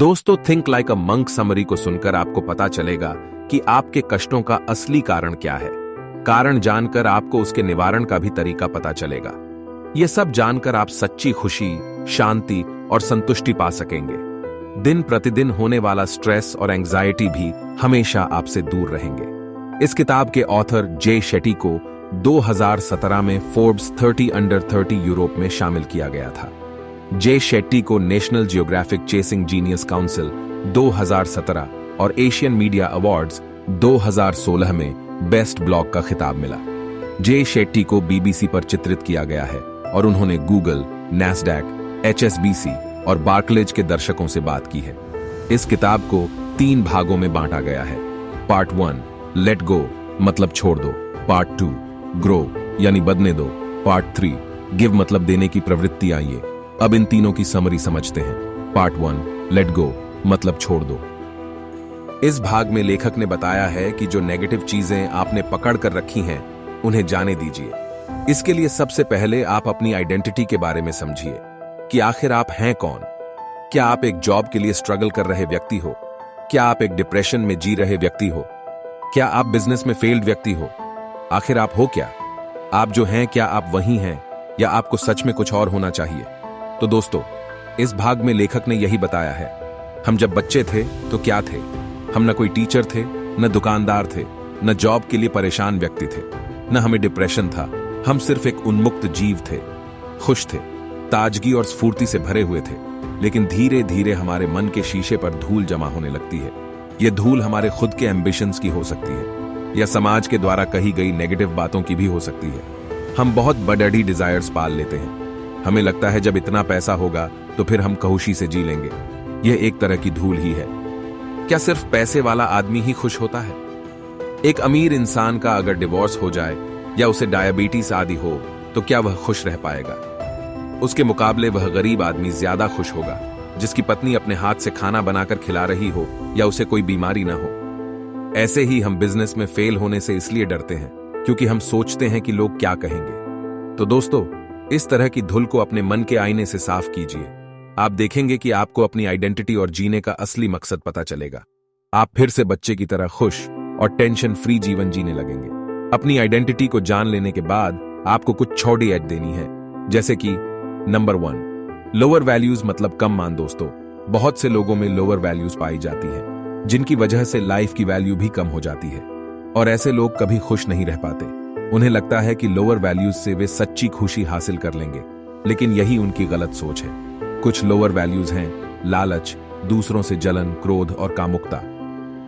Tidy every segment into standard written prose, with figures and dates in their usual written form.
दोस्तों, think like a monk summary को सुनकर आपको पता चलेगा कि आपके कष्टों का असली कारण क्या है। कारण जानकर आपको उसके निवारण का भी तरीका पता चलेगा। यह सब जानकर आप सच्ची खुशी, शांति और संतुष्टि पा सकेंगे। दिन प्रतिदिन होने वाला स्ट्रेस और एंजाइटी भी हमेशा आपसे दूर रहेंगे। इस किताब के ऑथर जे शेट्टी को 2017 में फोर्ब्स 30 अंडर 30 यूरोप में शामिल किया गया था। जे शेट्टी को national geographic chasing genius council 2017 और एशियन मीडिया अवार्ड्स 2016 में बेस्ट ब्लॉग का खिताब मिला। जे शेट्टी को बीबीसी पर चित्रित किया गया है और उन्होंने गूगल, नैस्डैक, एचएसबीसी और बार्कलेज के दर्शकों से बात की है। इस किताब को 3 भागों में बांटा गया है। पार्ट 1 लेट गो मतलब छोड़ दो, पार्ट 2 ग्रो यानी बढ़ने दो, पार्ट 3 गिव मतलब देने की प्रवृत्ति आइए। अब इन तीनों की समरी समझते हैं। पार्ट 1 लेट गो मतलब छोड़ दो। इस भाग में लेखक ने बताया है कि जो नेगेटिव चीजें आपने पकड़ कर रखी हैं उन्हें जाने दीजिए। इसके लिए सबसे पहले आप अपनी आइडेंटिटी के बारे में समझिए कि आखिर आप हैं कौन। क्या आप एक जॉब के लिए स्ट्रगल कर रहे व्यक्ति हो? क्या आप एक डिप्रेशन में जी रहे व्यक्ति हो? क्या आप बिजनेस में फेल्ड व्यक्ति हो? आखिर आप हो क्या? आप जो हैं, क्या आप वही हैं या आपको सच में कुछ और होना चाहिए? तो दोस्तों, इस भाग में लेखक ने यही बताया है। हम जब बच्चे थे तो क्या थे? हम न कोई टीचर थे, न दुकानदार थे, न जॉब के लिए परेशान व्यक्ति थे, न हमें डिप्रेशन था। हम सिर्फ एक उन्मुक्त जीव थे, खुश थे, ताजगी और स्फूर्ति से भरे हुए थे। लेकिन धीरे धीरे हमारे मन के शीशे पर धूल जमा होने लगती है। यह धूल हमारे खुद के एम्बिशंस की हो सकती है या समाज के द्वारा कही गई नेगेटिव बातों की भी हो सकती है। हम बहुत बड़ी डिजायर्स पाल लेते हैं। हमें लगता है जब इतना पैसा होगा तो फिर हम खुशी से जी लेंगे। यह एक तरह की धूल ही है। क्या सिर्फ पैसे वाला आदमी ही खुश होता है? एक अमीर इंसान का अगर डिवोर्स हो जाए या उसे डायबिटीज आदि हो तो क्या वह खुश रह पाएगा? उसके मुकाबले वह गरीब आदमी ज्यादा खुश होगा जिसकी पत्नी अपने हाथ से खाना बनाकर खिला रही हो या उसे कोई बीमारी ना हो। ऐसे ही हम बिजनेस में फेल होने से इसलिए डरते हैं क्योंकि हम सोचते हैं कि लोग क्या कहेंगे। तो दोस्तों, इस तरह की धुल को अपने मन के आईने से साफ कीजिए। आप देखेंगे कि आपको अपनी आइडेंटिटी और जीने का असली मकसद पता चलेगा। आप फिर से बच्चे की तरह खुश और टेंशन फ्री जीवन जीने लगेंगे। अपनी आइडेंटिटी को जान लेने के बाद आपको कुछ छोटी एड देनी है, जैसे कि नंबर 1 लोअर वैल्यूज मतलब कम मान। दोस्तों, बहुत से लोगों में लोअर वैल्यूज पाई जाती है जिनकी वजह से लाइफ की वैल्यू भी कम हो जाती है और ऐसे लोग कभी खुश नहीं रह पाते। उन्हें लगता है कि लोअर वैल्यूज से वे सच्ची खुशी हासिल कर लेंगे, लेकिन यही उनकी गलत सोच है। कुछ लोअर वैल्यूज हैं लालच, दूसरों से जलन, क्रोध और कामुकता।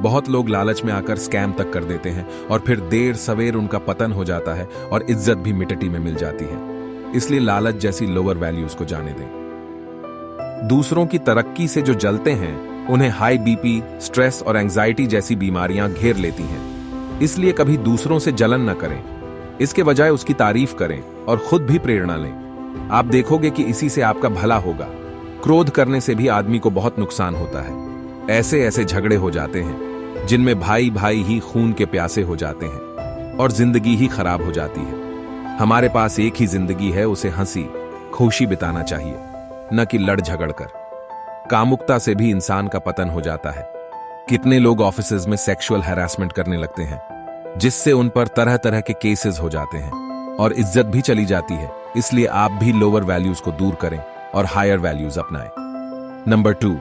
बहुत लोग लालच में आकर स्कैम तक कर देते हैं और फिर देर सवेर उनका पतन हो जाता है और इज्जत भी मिट्टी में मिल जाती है। इसलिए लालच जैसी लोअर वैल्यूज को जाने दें। दूसरों की तरक्की से जो जलते हैं उन्हें हाई बीपी, स्ट्रेस और एंजाइटी जैसी बीमारियां घेर लेती हैं। इसलिए कभी दूसरों से जलन न करें, इसके बजाय उसकी तारीफ करें और खुद भी प्रेरणा लें। आप देखोगे कि इसी से आपका भला होगा। क्रोध करने से भी आदमी को बहुत नुकसान होता है। ऐसे ऐसे झगड़े हो जाते हैं जिनमें भाई भाई ही खून के प्यासे हो जाते हैं और जिंदगी ही खराब हो जाती है। हमारे पास एक ही जिंदगी है, उसे हंसी खुशी बिताना चाहिए, न कि लड़ झगड़ कर। कामुकता से भी इंसान का पतन हो जाता है। कितने लोग ऑफिसेज में सेक्सुअल हैरेसमेंट करने लगते हैं जिससे उन पर तरह तरह के केसेस हो जाते हैं और इज्जत भी चली जाती है। इसलिए आप भी लोअर वैल्यूज को दूर करें और हायर वैल्यूज अपनाएं। नंबर 2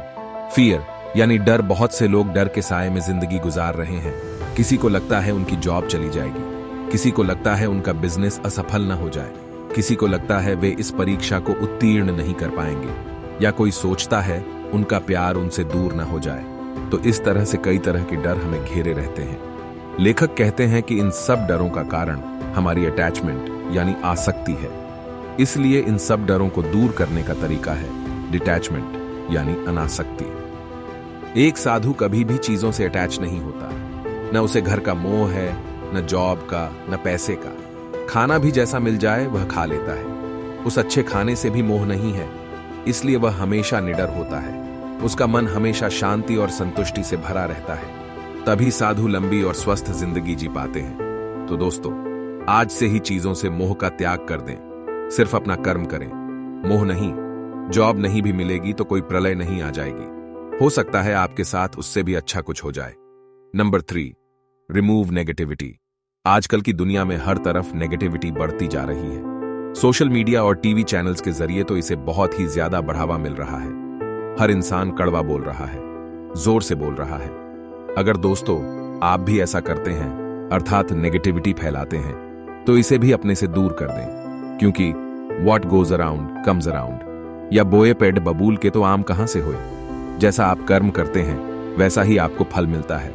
फियर यानी डर। बहुत से लोग डर के साए में जिंदगी गुजार रहे हैं। किसी को लगता है उनकी जॉब चली जाएगी, किसी को लगता है उनका बिजनेस असफल न हो जाए, किसी को लगता है वे इस परीक्षा को उत्तीर्ण नहीं कर पाएंगे, या कोई सोचता है उनका प्यार उनसे दूर न हो जाए। तो इस तरह से कई तरह के डर हमें घेरे रहते हैं। लेखक कहते हैं कि इन सब डरों का कारण हमारी अटैचमेंट यानी आसक्ति है। इसलिए इन सब डरों को दूर करने का तरीका है डिटैचमेंट यानी अनासक्ति। एक साधु कभी भी चीजों से अटैच नहीं होता। न उसे घर का मोह है, न जॉब का, न पैसे का। खाना भी जैसा मिल जाए वह खा लेता है। उस अच्छे खाने से भी मोह नहीं है, इसलिए वह हमेशा निडर होता है। उसका मन हमेशा शांति और संतुष्टि से भरा रहता है। तभी साधु लंबी और स्वस्थ जिंदगी जी पाते हैं। तो दोस्तों, आज से ही चीजों से मोह का त्याग कर दें। सिर्फ अपना कर्म करें। मोह नहीं, जॉब नहीं भी मिलेगी तो कोई प्रलय नहीं आ जाएगी। हो सकता है आपके साथ उससे भी अच्छा कुछ हो जाए। Number 3, remove negativity. आजकल की दुनिया में हर तरफ नेगेटिविटी बढ़ती जा रही है। सोशल मीडिया और टीवी चैनल्स के जरिए तो इसे बहुत ही ज्यादा बढ़ावा मिल रहा है। हर इंसान कड़वा बोल रहा है, जोर से बोल रहा है। अगर दोस्तों आप भी ऐसा करते हैं, अर्थात नेगेटिविटी फैलाते हैं, तो इसे भी अपने से दूर कर दें, क्योंकि what goes around comes around, या बोए पेड़ बबूल के तो आम कहां से हुए। जैसा आप कर्म करते हैं वैसा ही आपको फल मिलता है।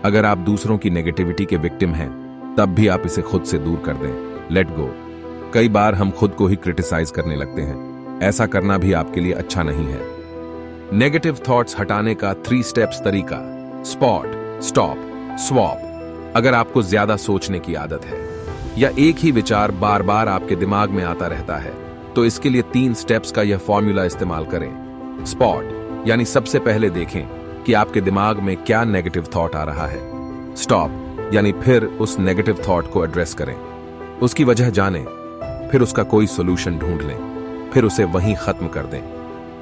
अगर आप दूसरों की नेगेटिविटी के विक्टिम हैं, तब भी आप इसे खुद से दूर कर दें, लेट गो। कई बार हम खुद को ही क्रिटिसाइज करने लगते हैं। ऐसा करना भी आपके लिए अच्छा नहीं है। नेगेटिव थॉट्स हटाने का 3 स्टेप्स तरीका: स्पॉट, स्टॉप, स्वॉप। अगर आपको ज्यादा सोचने की आदत है या एक ही विचार बार बार आपके दिमाग में आता रहता है, तो इसके लिए 3 स्टेप्स का यह फॉर्मूला इस्तेमाल करें। स्पॉट यानी सबसे पहले देखें कि आपके दिमाग में क्या नेगेटिव थॉट आ रहा है। स्टॉप यानी फिर उस नेगेटिव थॉट को एड्रेस करें, उसकी वजह जानें, फिर उसका कोई सोल्यूशन ढूंढ लें, फिर उसे वहीं खत्म कर दें।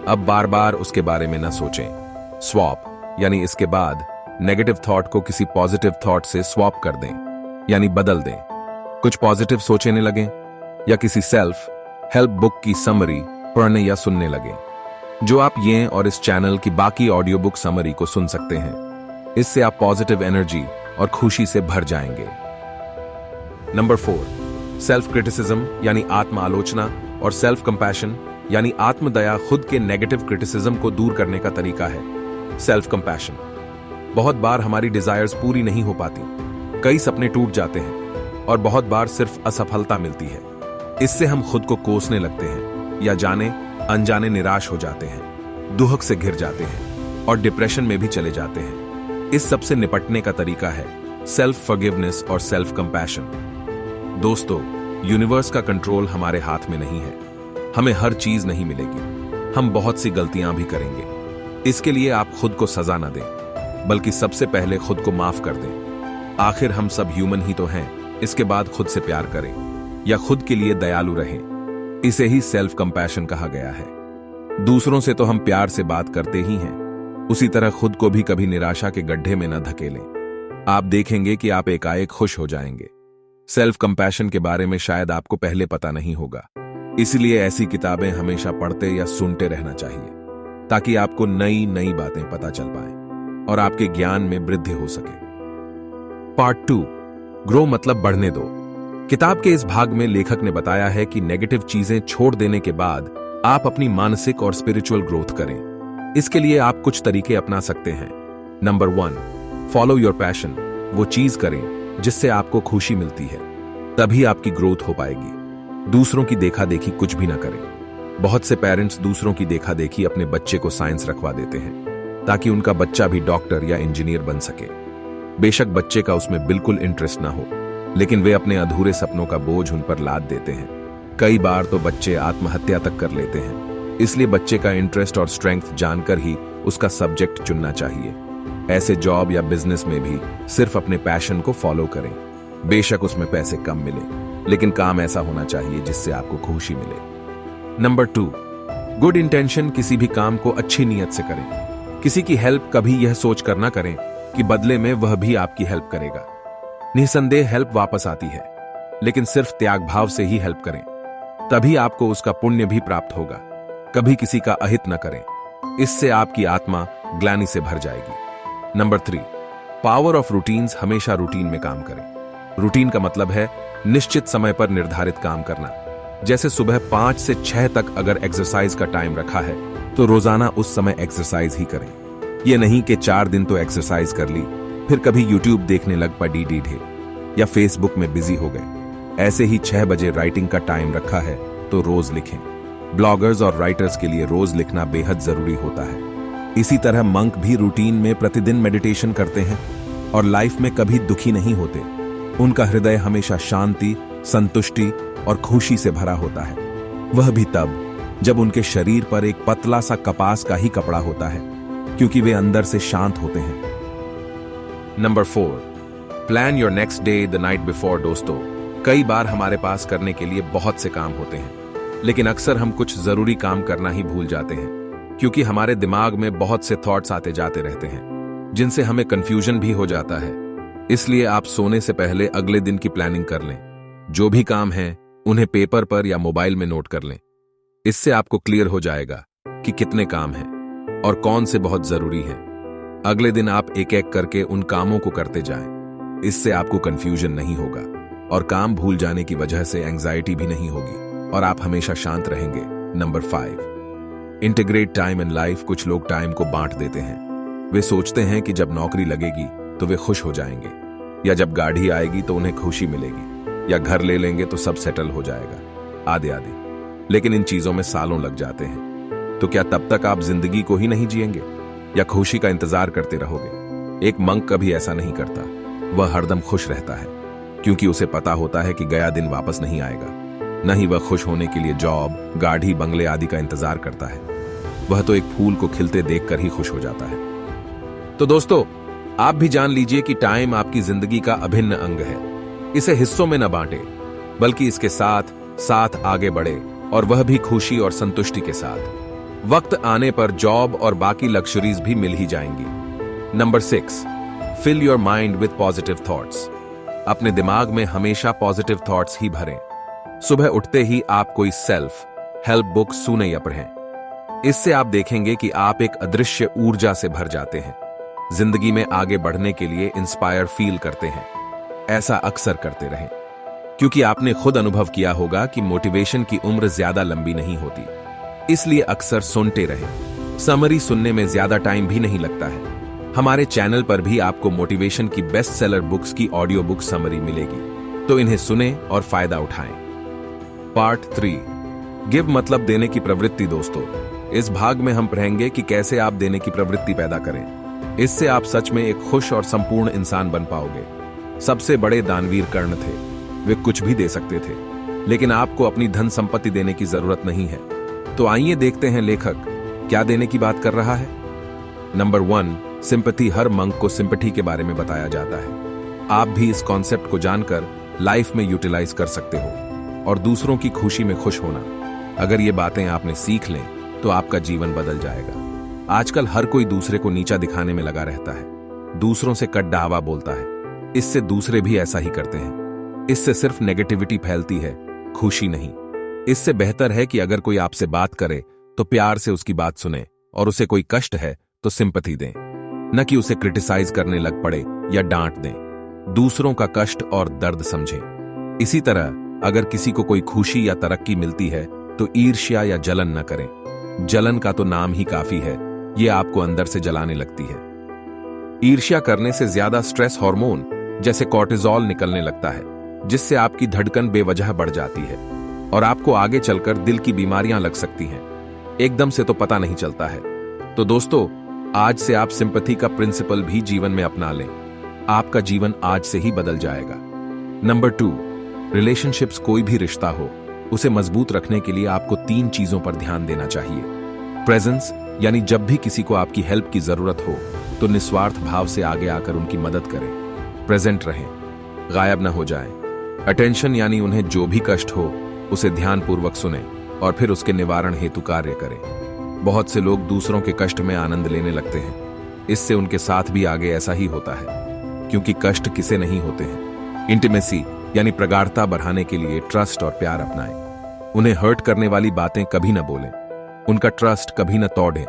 अब बार बार उसके बारे में न सोचें। स्वॉप यानी इसके बाद नेगेटिव थॉट को किसी पॉजिटिव थॉट से स्वॉप कर दें, यानी बदल दें। कुछ पॉजिटिव सोचने लगें या किसी सेल्फ हेल्प बुक की समरी पढ़ने या सुनने लगें, जो आप ये और इस चैनल की बाकी ऑडियो बुक समरी को सुन सकते हैं। इससे आप पॉजिटिव एनर्जी और खुशी से भर जाएंगे। नंबर 4, सेल्फ क्रिटिसिज्म यानी आत्म आलोचना, और सेल्फ कंपैशन यानी आत्मदया खुद के नेगेटिव क्रिटिसिज्म को दूर करने का तरीका है। सेल्फ कंपैशन: बहुत बार हमारी डिजायर्स पूरी नहीं हो पाती, कई सपने टूट जाते हैं और बहुत बार सिर्फ असफलता मिलती है। इससे हम खुद को कोसने लगते हैं या जाने अनजाने निराश हो जाते हैं, दुहक से घिर जाते हैं और डिप्रेशन में भी चले जाते हैं। इस सब से निपटने का तरीका है सेल्फ फॉरगिवनेस और सेल्फ कंपैशन। दोस्तों, यूनिवर्स का कंट्रोल हमारे हाथ में नहीं है। हमें हर चीज नहीं मिलेगी, हम बहुत सी गलतियां भी करेंगे। इसके लिए आप खुद को सजा न दें, बल्कि सबसे पहले खुद को माफ कर दें। आखिर हम सब ह्यूमन ही तो हैं। इसके बाद खुद से प्यार करें या खुद के लिए दयालु रहें। इसे ही सेल्फ कंपैशन कहा गया है। दूसरों से तो हम प्यार से बात करते ही हैं, उसी तरह खुद को भी कभी निराशा के गड्ढे में न धकेलें। आप देखेंगे कि आप एकाएक खुश हो जाएंगे। सेल्फ कंपैशन के बारे में शायद आपको पहले पता नहीं होगा, इसलिए ऐसी किताबें हमेशा पढ़ते या सुनते रहना चाहिए, ताकि आपको नई नई बातें पता चल पाएं और आपके ज्ञान में वृद्धि हो सके। पार्ट 2, ग्रो मतलब बढ़ने दो। किताब के इस भाग में लेखक ने बताया है कि नेगेटिव चीजें छोड़ देने के बाद आप अपनी मानसिक और स्पिरिचुअल ग्रोथ करें। इसके लिए आप कुछ तरीके अपना सकते हैं। Number 1, follow your passion. वो चीज करें जिससे आपको खुशी मिलती है, तभी आपकी ग्रोथ हो पाएगी। दूसरों की देखा देखी कुछ भी ना करें। बहुत से पेरेंट्स दूसरों की देखा देखी अपने बच्चे को साइंस रखवा देते हैं, ताकि उनका बच्चा भी डॉक्टर या इंजीनियर बन सके। बेशक बच्चे का उसमें बिल्कुल इंटरेस्ट ना हो, लेकिन वे अपने अधूरे सपनों का बोझ उन पर लाद देते हैं। कई बार तो बच्चे आत्महत्या तक कर लेते हैं। इसलिए बच्चे का इंटरेस्ट और स्ट्रेंथ जानकर ही उसका सब्जेक्ट चुनना चाहिए। ऐसे जॉब या बिजनेस में भी सिर्फ अपने पैशन को फॉलो करें। बेशक उसमें पैसे कम मिले, लेकिन काम ऐसा होना चाहिए जिससे आपको खुशी मिले। Number 2, good intention. किसी भी काम को अच्छी नीयत से करें। किसी की हेल्प कभी यह सोच कर ना करें कि बदले में वह भी आपकी हेल्प करेगा। निसंदेह हेल्प वापस आती है, लेकिन सिर्फ त्याग भाव से ही हेल्प करें, तभी आपको उसका पुण्य भी प्राप्त होगा। कभी किसी का अहित न करें, इससे आपकी आत्मा ग्लानि से भर जाएगी। Number 3, power of routines. हमेशा रूटीन में काम करें। रूटीन का मतलब है निश्चित समय पर निर्धारित काम करना। जैसे सुबह 5 से 6 तक अगर एक्सरसाइज का टाइम रखा है, तो रोजाना उस समय एक्सरसाइज ही करें। यह नहीं कि 4 दिन तो एक्सरसाइज कर ली, फिर कभी यूट्यूब देखने लग पड़ी ढेर, या फेसबुक में बिजी हो गए। ऐसे ही 6 बजे राइटिंग का टाइम रखा है, तो रोज लिखें। ब्लॉगर्स और राइटर्स के लिए रोज लिखना बेहद जरूरी होता है। इसी तरह मंक भी रूटीन में प्रतिदिन मेडिटेशन करते हैं और लाइफ में कभी दुखी नहीं होते। उनका हृदय हमेशा शांति, संतुष्टि और खुशी से भरा होता है। वह भी तब जब उनके शरीर पर एक पतला सा कपास का ही कपड़ा होता है, क्योंकि वे अंदर से शांत होते हैं। Number 4, plan your next day the night before. दोस्तों, कई बार हमारे पास करने के लिए बहुत से काम होते हैं, लेकिन अक्सर हम कुछ जरूरी काम करना ही भूल जाते हैं। क्योंकि हमारे दिमाग में बहुत से थॉट्स आते जाते रहते हैं जिनसे हमें कंफ्यूजन भी हो जाता है। इसलिए आप सोने से पहले अगले दिन की प्लानिंग कर लें। जो भी काम है उन्हें पेपर पर या मोबाइल में नोट कर लें। इससे आपको क्लियर हो जाएगा कि कितने काम हैं और कौन से बहुत जरूरी हैं। अगले दिन आप एक एक करके उन कामों को करते जाएं। इससे आपको कंफ्यूजन नहीं होगा और काम भूल जाने की वजह से एंजाइटी भी नहीं होगी और आप हमेशा शांत रहेंगे। Number 5, integrate time in life. कुछ लोग टाइम को बांट देते हैं। वे सोचते हैं कि जब नौकरी लगेगी तो वे खुश हो जाएंगे, या जब गाड़ी आएगी तो उन्हें खुशी मिलेगी, या घर ले लेंगे तो सब सेटल हो जाएगा, आदि आदि। लेकिन इन चीजों में सालों लग जाते हैं। तो क्या तब तक आप जिंदगी को ही नहीं जिएंगे या खुशी का इंतजार करते रहोगे? एक मंक कभी ऐसा नहीं करता। वह हरदम खुश रहता है क्योंकि उसे पता होता है कि गया दिन वापस नहीं आएगा। न ही वह खुश होने के लिए जॉब, गाड़ी, बंगले आदि का इंतजार करता है। वह तो एक फूल को खिलते देखकर ही खुश हो जाता है। तो दोस्तों, आप भी जान लीजिए कि टाइम आपकी जिंदगी का अभिन्न अंग है। इसे हिस्सों में न बांटे, बल्कि इसके साथ साथ आगे बढ़े, और वह भी खुशी और संतुष्टि के साथ। वक्त आने पर जॉब और बाकी लग्जरीज भी मिल ही जाएंगी। Number 6, fill your mind with positive thoughts. अपने दिमाग में हमेशा पॉजिटिव थॉट्स ही भरें। सुबह उठते ही आप कोई सेल्फ हेल्प बुक सुने या पढ़ें। इससे आप देखेंगे कि आप एक अदृश्य ऊर्जा से भर जाते हैं। जिंदगी में आगे बढ़ने के लिए इंस्पायर फील करते हैं। ऐसा अक्सर करते रहें, क्योंकि आपने खुद अनुभव किया होगा कि मोटिवेशन की उम्र ज्यादा लंबी नहीं होती। इसलिए अक्सर सुनते रहें। समरी सुनने में ज्यादा टाइम भी नहीं लगता है। हमारे चैनल पर भी आपको मोटिवेशन की बेस्ट सेलर बुक्स की ऑडियो बुक समरी मिलेगी, तो इन्हें सुने और फायदा उठाएं। पार्ट 3, गिव मतलब देने की प्रवृत्ति। दोस्तों, इस भाग में हम पढ़ेंगे कि कैसे आप देने की प्रवृत्ति पैदा करें। इससे आप सच में एक खुश और संपूर्ण इंसान बन पाओगे। सबसे बड़े दानवीर कर्ण थे। वे कुछ भी दे सकते थे, लेकिन आपको अपनी धन संपत्ति देने की जरूरत नहीं है। तो आइए देखते हैं लेखक क्या देने की बात कर रहा है। Number 1, sympathy. हर मंक को सिंपैथी के बारे में बताया जाता है। आप भी इस कॉन्सेप्ट को जानकर लाइफ में यूटिलाइज कर सकते हो और दूसरों की खुशी में खुश होना। अगर ये बातें आपने सीख लें तो आपका जीवन बदल जाएगा। आजकल हर कोई दूसरे को नीचा दिखाने में लगा रहता है, दूसरों से कट-डावा बोलता है। इससे दूसरे भी ऐसा ही करते हैं। इससे सिर्फ नेगेटिविटी फैलती है, खुशी नहीं। इससे बेहतर है कि अगर कोई आपसे बात करे तो प्यार से उसकी बात सुने, और उसे कोई कष्ट है तो सिंपैथी दें, न कि उसे क्रिटिसाइज करने लग पड़े या डांट दें। दूसरों का कष्ट और दर्द समझें। इसी तरह अगर किसी को कोई खुशी या तरक्की मिलती है तो ईर्ष्या या जलन न करें। जलन का तो नाम ही काफी है, ये आपको अंदर से जलाने लगती है। ईर्ष्या करने से ज्यादा स्ट्रेस हार्मोन जैसे कॉर्टिसोल निकलने लगता है, जिससे आपकी धड़कन बेवजह बढ़ जाती है और आपको आगे चलकर दिल की बीमारियां लग सकती हैं। एकदम से तो पता नहीं चलता है। तो दोस्तों, आज से आप सिंपैथी का प्रिंसिपल भी जीवन में अपना लें। आपका जीवन आज से ही बदल जाएगा। Number 2, relationships. कोई भी रिश्ता हो, उसे मजबूत रखने के लिए आपको 3 चीजों पर ध्यान देना चाहिए। प्रेजेंस, यानी जब भी किसी को आपकी हेल्प की जरूरत हो तो निस्वार्थ भाव से आगे आकर उनकी मदद करें। प्रेजेंट रहें, गायब न हो जाएं। अटेंशन, यानी उन्हें जो भी कष्ट हो उसे ध्यानपूर्वक सुनें और फिर उसके निवारण हेतु कार्य करें। बहुत से लोग दूसरों के कष्ट में आनंद लेने लगते हैं। इससे उनके साथ भी आगे ऐसा ही होता है, क्योंकि कष्ट किसे नहीं होते हैं। इंटीमेसी, यानी प्रगाढ़ता बढ़ाने के लिए ट्रस्ट और प्यार अपनाएं। उन्हें हर्ट करने वाली बातें कभी न बोलें। उनका ट्रस्ट कभी न तोड़ें।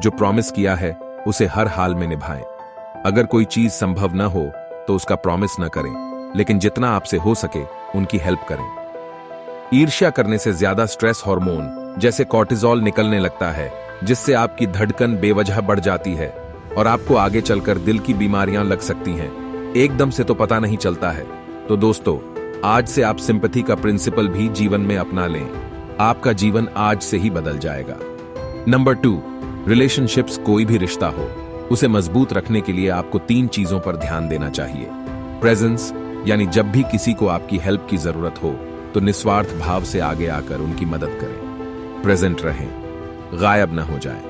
जो प्रॉमिस किया है उसे हर हाल में निभाएं। अगर कोई चीज संभव न हो तो उसका प्रॉमिस न करें, लेकिन जितना आपसे हो सके उनकी हेल्प करें। ईर्ष्या करने से ज्यादा स्ट्रेस हार्मोन जैसे कॉर्टिसोल निकलने लगता है, जिससे आपकी धड़कन बेवजह बढ़ जाती है और आपको आगे चलकर दिल की बीमारियां लग सकती हैं। एकदम से तो पता नहीं चलता है। तो दोस्तों, आज से आप सिंपैथी का प्रिंसिपल भी जीवन में अपना लें। आपका जीवन आज से ही बदल जाएगा। Number 2, relationships. कोई भी रिश्ता हो, उसे मजबूत रखने के लिए आपको 3 चीजों पर ध्यान देना चाहिए। प्रेजेंस, यानी जब भी किसी को आपकी हेल्प की जरूरत हो तो निस्वार्थ भाव से आगे आकर उनकी मदद करें। प्रेजेंट रहें, गायब न हो जाएं।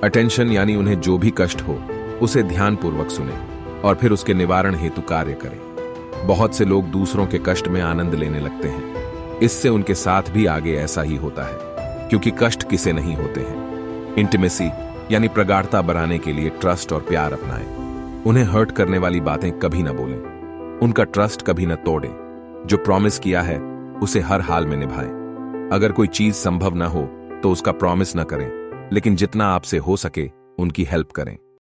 अटेंशन, यानी उन्हें जो भी कष्ट हो उसे ध्यानपूर्वक सुनें और फिर उसके निवारण हेतु कार्य करें। बहुत से लोग दूसरों के कष्ट में आनंद लेने लगते हैं। इससे उनके साथ भी आगे ऐसा ही होता है, क्योंकि कष्ट किसे नहीं होते हैं। इंटीमेसी यानी प्रगाढ़ता बढ़ाने के लिए ट्रस्ट और प्यार अपनाएं। उन्हें हर्ट करने वाली बातें कभी ना बोलें। उनका ट्रस्ट कभी न तोड़ें। जो प्रॉमिस किया है उसे हर हाल में निभाएं। अगर कोई चीज संभव ना हो तो उसका प्रॉमिस ना करें, लेकिन जितना आपसे हो सके उनकी हेल्प करें।